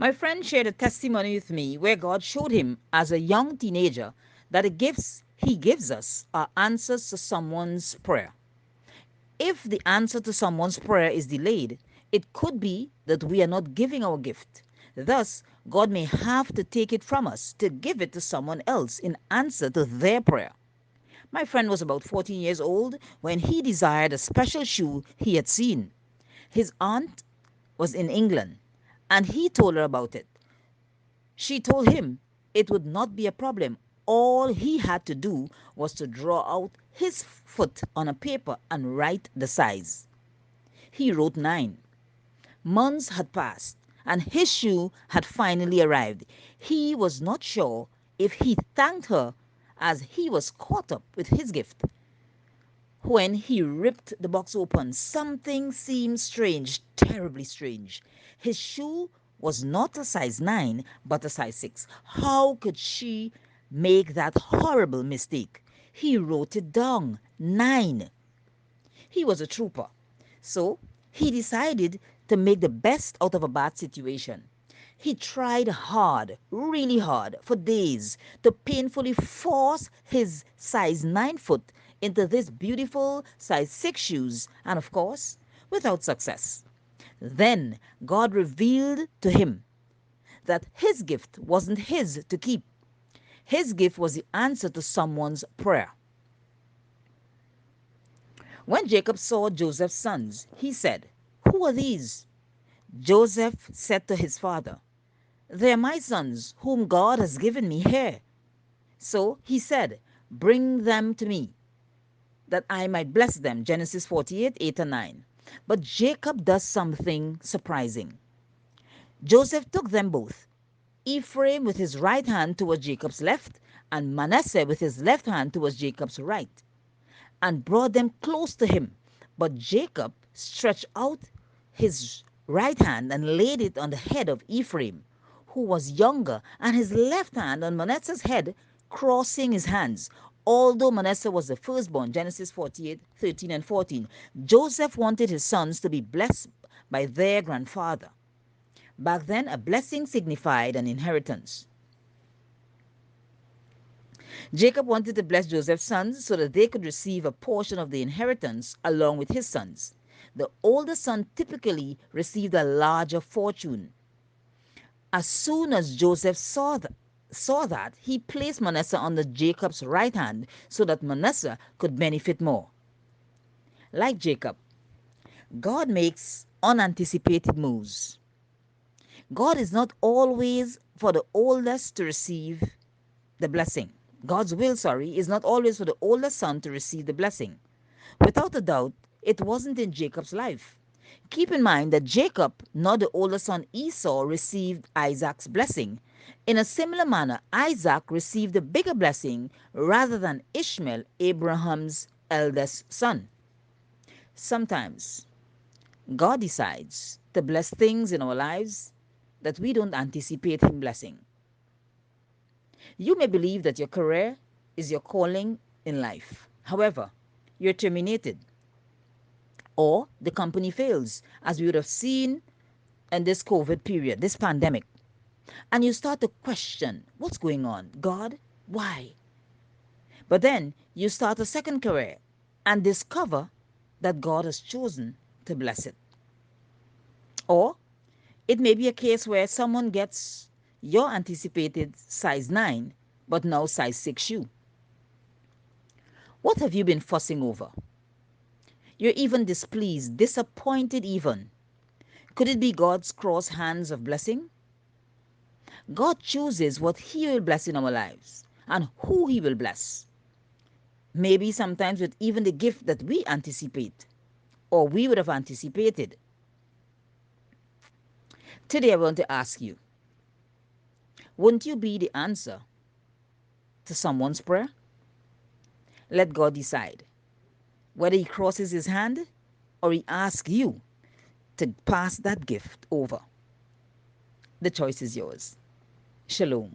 My friend shared a testimony with me where God showed him as a young teenager that the gifts he gives us are answers to someone's prayer. If the answer to someone's prayer is delayed, it could be that we are not giving our gift. Thus, God may have to take it from us to give it to someone else in answer to their prayer. My friend was about 14 years old when he desired a special shoe he had seen. His aunt was in England and he told her about it. She told him it would not be a problem. All he had to do was to draw out his foot on a paper and write the size. He wrote 9. Months had passed, and his shoe had finally arrived. He was not sure if he thanked her as he was caught up with his gift. When he ripped the box open, something seemed strange, terribly strange. His shoe was not a size 9, but a size 6. How could she make that horrible mistake? He wrote it down 9. He was a trooper. So he decided to make the best out of a bad situation. He tried hard, really hard, for days to painfully force his size 9 foot into this beautiful size 6 shoes, and of course, without success. Then God revealed to him that his gift wasn't his to keep. His gift was the answer to someone's prayer. When Jacob saw Joseph's sons, he said, "Who are these?" Joseph said to his father, "They are my sons, whom God has given me here." So he said, "Bring them to me, that I might bless them." Genesis 48, 8 and 9. But Jacob does something surprising. Joseph took them both, Ephraim with his right hand towards Jacob's left, and Manasseh with his left hand towards Jacob's right, and brought them close to him. But Jacob stretched out his right hand and laid it on the head of Ephraim, who was younger, and his left hand on Manasseh's head, crossing his hands. Although Manasseh was the firstborn, Genesis 48, 13 and 14, Joseph wanted his sons to be blessed by their grandfather. Back then, a blessing signified an inheritance. Jacob wanted to bless Joseph's sons so that they could receive a portion of the inheritance along with his sons. The older son typically received a larger fortune. As soon as Joseph saw that, he placed Manasseh under Jacob's right hand so that Manasseh could benefit more. Like Jacob, God makes unanticipated moves. God is not always for the oldest to receive the blessing. God's will, is not always for the oldest son to receive the blessing. Without a doubt, it wasn't in Jacob's life. Keep in mind that Jacob, not the older son Esau, received Isaac's blessing. In a similar manner, Isaac received the bigger blessing rather than Ishmael, Abraham's eldest son. Sometimes God decides to bless things in our lives that we don't anticipate Him blessing. You may believe that your career is your calling in life. However, you're terminated or the company fails, as we would have seen in this COVID period, this pandemic. And you start to question what's going on. God, why? But then you start a second career and discover that God has chosen to bless it. Or it may be a case where someone gets your anticipated size 9, but now size 6 shoe. What have you been fussing over? You're even displeased, disappointed even. Could it be God's cross hands of blessing? God chooses what He will bless in our lives and who He will bless. Maybe sometimes with even the gift that we anticipate or we would have anticipated. Today I want to ask you, wouldn't you be the answer to someone's prayer? Let God decide whether He crosses His hand or He asks you to pass that gift over. The choice is yours. Shalom.